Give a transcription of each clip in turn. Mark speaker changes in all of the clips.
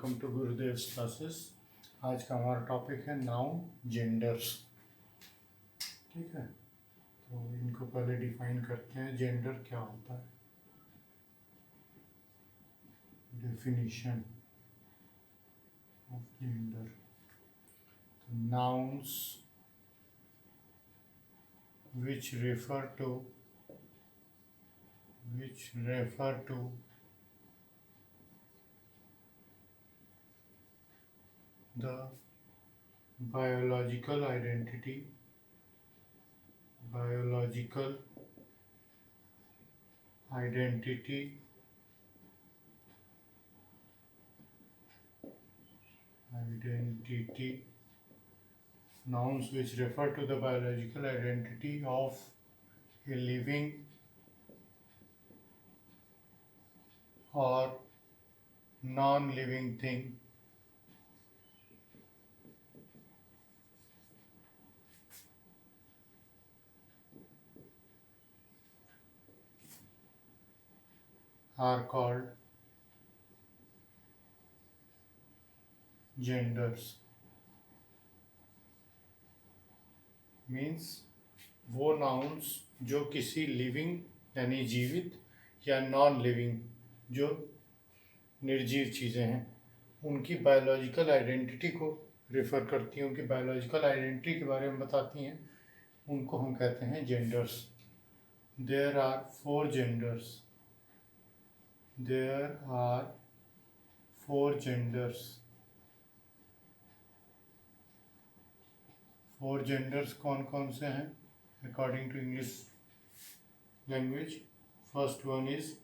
Speaker 1: Welcome to गुरुदेव्स classes. आज का हमारा टॉपिक है नाउन जेंडर्स। ठीक है, तो इनको पहले डिफाइन करते हैं, जेंडर क्या होता है। डेफिनेशन ऑफ जेंडर, तो nouns which refer to the biological identity nouns which refer to the biological identity of a living or non-living thing are called genders। Means वो नाउन्स जो किसी लिविंग यानी जीवित या नॉन लिविंग जो निर्जीव चीज़ें हैं उनकी बायोलॉजिकल आइडेंटिटी को रेफर करती हैं, उनकी बायोलॉजिकल आइडेंटिटी के बारे में बताती हैं, उनको हम कहते हैं genders. There are four genders कौन कौन से हैं according to English language. First one is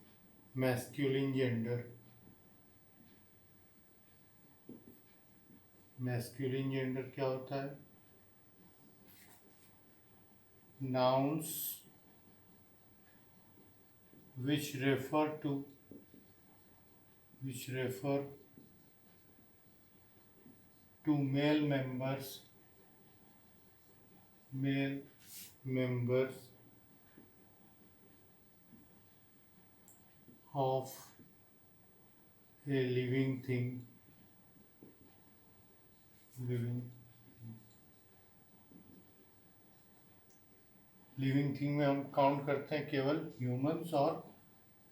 Speaker 1: masculine gender. Masculine gender क्या होता है? Nouns which refer to male members of a living thing। Living thing में हम काउंट करते हैं केवल ह्यूमंस और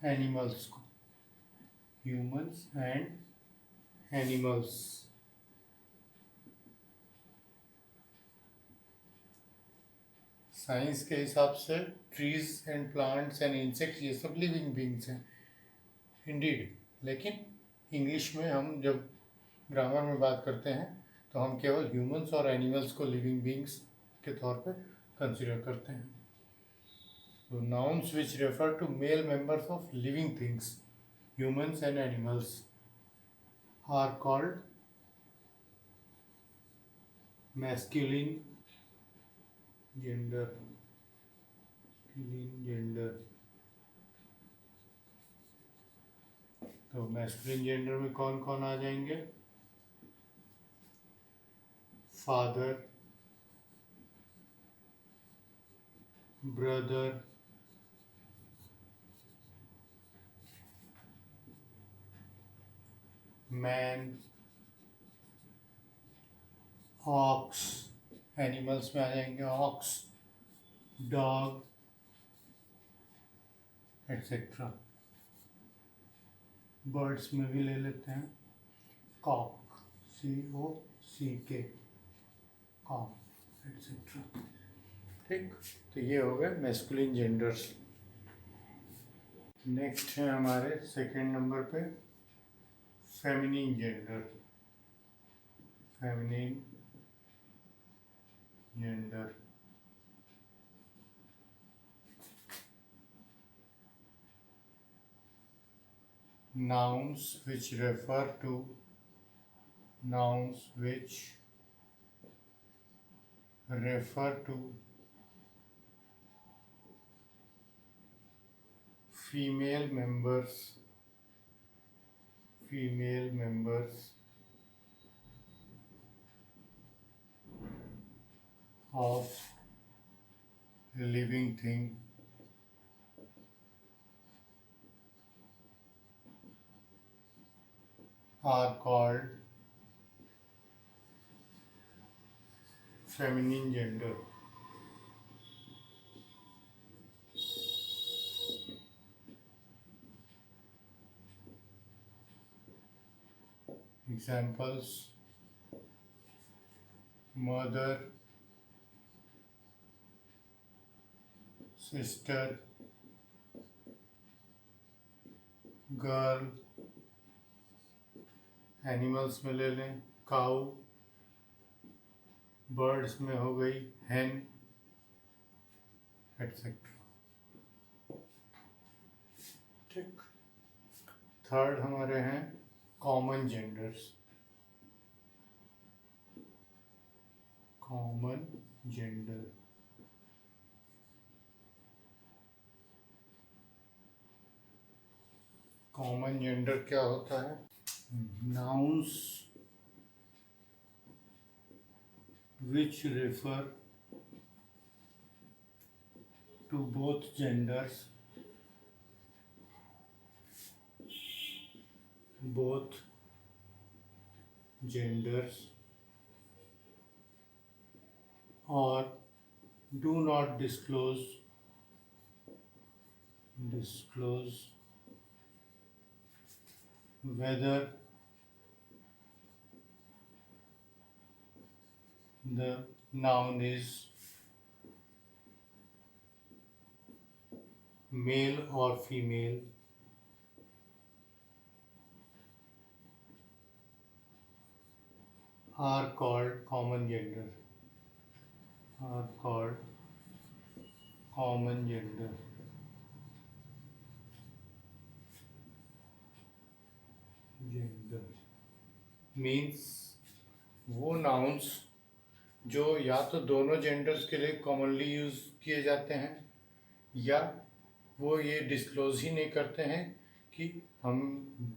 Speaker 1: एनिमल्स को, ह्यूमंस एंड एनिमल्स। साइंस के हिसाब से trees and plants and insects ये सब लिविंग बींग्स हैं इंडीड, लेकिन इंग्लिश में हम जब ग्रामर में बात करते हैं तो हम केवल ह्यूमंस और एनिमल्स को लिविंग बींग्स के तौर पे कंसिडर करते हैं। तो nouns which refer to male members of living things, humans and animals are called masculine gender. तो मैस्कुलिन जेंडर में कौन कौन आ जाएंगे? Father, brother, man, ox, animals में आ जाएंगे ऑक्स, डॉग एटसेट्रा। बर्ड्स में भी ले लेते हैं कॉक, COCK, कॉक एटसेट्रा। ठीक, तो ये हो गए मैस्कुलिन जेंडर्स। नेक्स्ट है हमारे सेकेंड नंबर पे feminine gender. nouns which refer to female members of a living thing are called feminine gender. Examples: mother, sister, girl. Animals में ले लें काऊ, बर्ड्स में हो गई hen, एटसेट्रा. ठीक. थर्ड हमारे हैं common genders. Common gender. Common gender क्या होता है? Nouns which refer to both genders, or do not disclose whether the noun is male or female, are called common gender. Gender means वो nouns जो या तो दोनों genders के लिए commonly यूज किए जाते हैं, या वो ये डिस्क्लोज ही नहीं करते हैं कि हम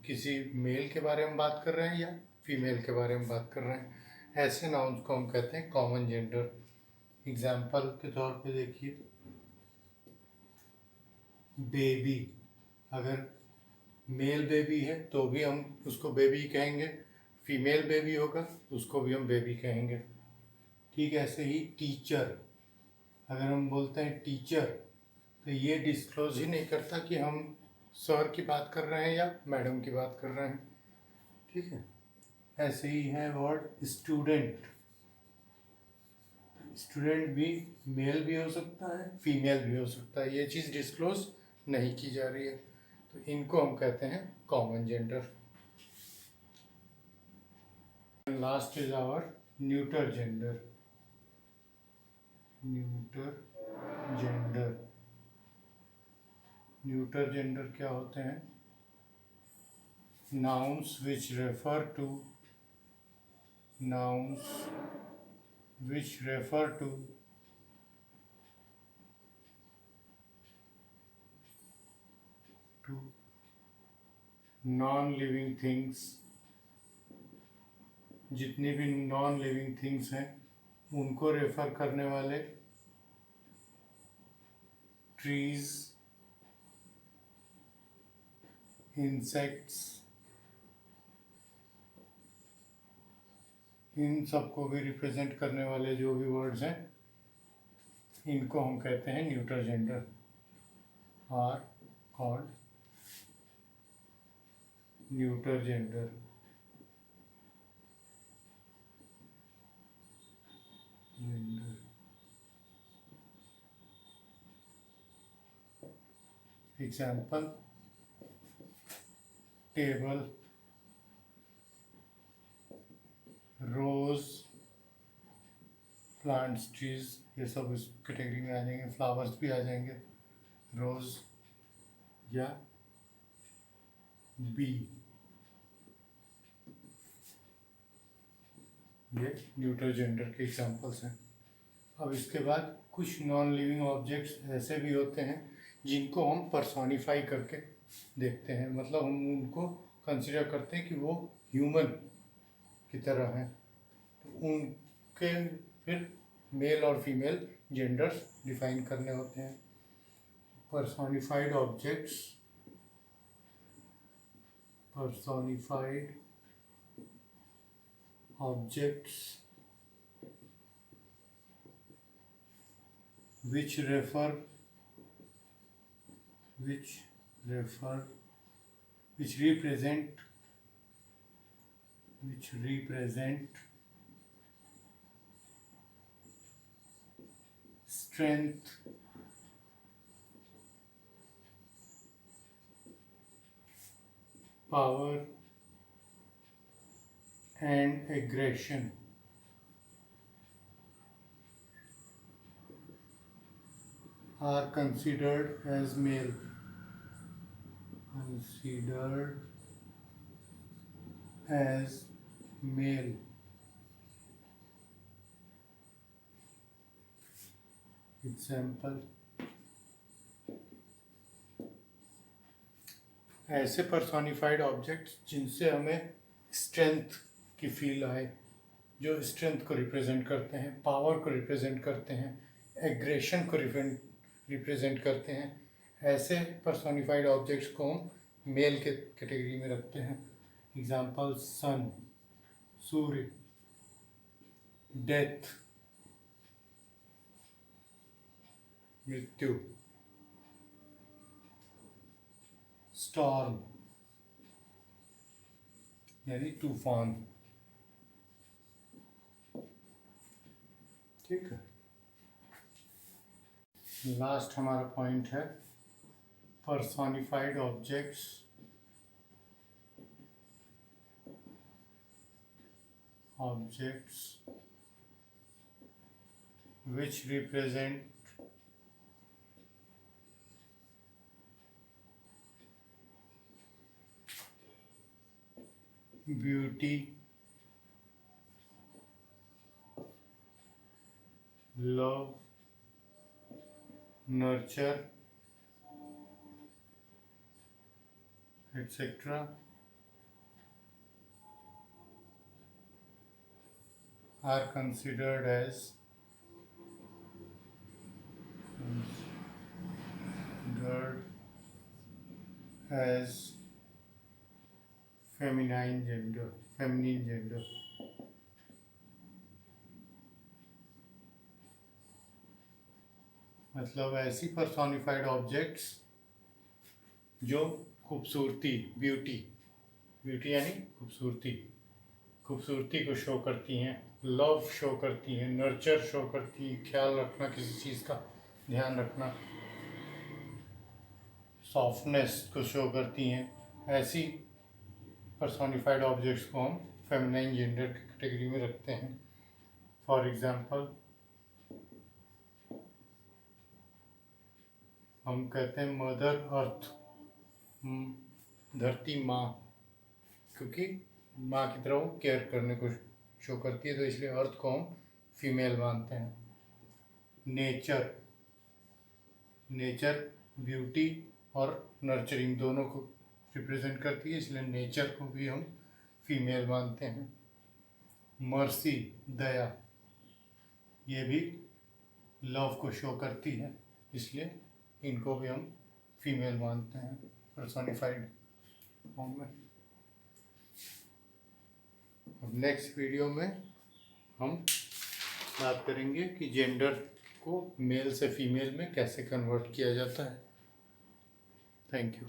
Speaker 1: किसी मेल के बारे में बात कर रहे हैं या फीमेल के बारे में बात कर रहे हैं. ऐसे नाउन्स को हम कहते हैं कॉमन जेंडर. एग्जाम्पल के तौर पे देखिए, बेबी. अगर मेल बेबी है तो भी हम उसको बेबी कहेंगे, फीमेल बेबी होगा उसको भी हम बेबी कहेंगे. ठीक. ऐसे ही टीचर. अगर हम बोलते हैं टीचर तो ये डिस्क्लोज ही नहीं करता कि हम सर की बात कर रहे हैं या मैडम की बात कर रहे हैं. ठीक है. ऐसे ही है वर्ड स्टूडेंट. स्टूडेंट भी मेल भी हो सकता है, फीमेल भी हो सकता है. ये चीज़ डिस्क्लोज नहीं की जा रही है, तो इनको हम कहते हैं common gender. Last is our neuter gender. Neuter gender क्या होते हैं? nouns which refer to non living things. जितनी भी नॉन लिविंग थिंग्स हैं उनको रेफर करने वाले ट्रीज, इंसेक्ट्स, इन सबको भी रिप्रेजेंट करने वाले जो भी वर्ड्स हैं इनको हम कहते हैं neuter gender. Are called neuter gender. Example: table, rose, plants, trees, ये सब इस कैटेगरी में आ जाएंगे. फ्लावर्स भी आ जाएंगे, रोज या बी. ये न्यूटर जेंडर के एग्जाम्पल्स हैं. अब इसके बाद कुछ नॉन लिविंग ऑब्जेक्ट्स ऐसे भी होते हैं जिनको हम पर्सोनिफाई करके देखते हैं. मतलब हम उनको कंसिडर करते हैं कि वो ह्यूमन की तरह हैं, तो उनके फिर मेल और फीमेल जेंडर्स डिफाइन करने होते हैं. personified objects which represent strength, power and aggression are considered as male. Considered as male. Example, ऐसे पर्सोनिफाइड ऑब्जेक्ट्स जिनसे हमें स्ट्रेंथ की फील आए, जो स्ट्रेंथ को रिप्रेजेंट करते हैं, पावर को रिप्रेजेंट करते हैं, एग्रेशन को रिप्रेजेंट करते हैं, ऐसे पर्सोनिफाइड ऑब्जेक्ट्स को हम मेल के कैटेगरी में रखते हैं. एग्जाम्पल, सन, सूर्य, डेथ, मृत्यु, स्टॉर्म यानी तूफान. ठीक है. लास्ट हमारा पॉइंट है personified objects which represent beauty, love, nurture, etc. are considered as feminine gender. मतलब ऐसी पर्सोनिफाइड ऑब्जेक्ट्स जो खूबसूरती, ब्यूटी यानी खूबसूरती को शो करती हैं, लव शो करती हैं, नर्चर शो करती हैं, ख्याल रखना, किसी चीज़ का ध्यान रखना, सॉफ्टनेस को शो करती हैं. ऐसी पर्सोनिफाइड ऑब्जेक्ट्स को हम फेमिनाइन जेंडर की कैटेगरी में रखते हैं. फॉर एग्जांपल, हम कहते हैं मदर अर्थ, धरती माँ, क्योंकि माँ की तरह वो केयर करने को शो करती है, तो इसलिए अर्थ को हम फीमेल मानते हैं. नेचर ब्यूटी और नर्चरिंग दोनों को रिप्रेजेंट करती है, इसलिए नेचर को भी हम फीमेल मानते हैं. मर्सी, दया, ये भी लव को शो करती है, इसलिए इनको भी हम फीमेल मानते हैं पर्सोनिफाइड फॉर्म में. अब नेक्स्ट वीडियो में हम बात करेंगे कि जेंडर को मेल से फीमेल में कैसे कन्वर्ट किया जाता है. Thank you.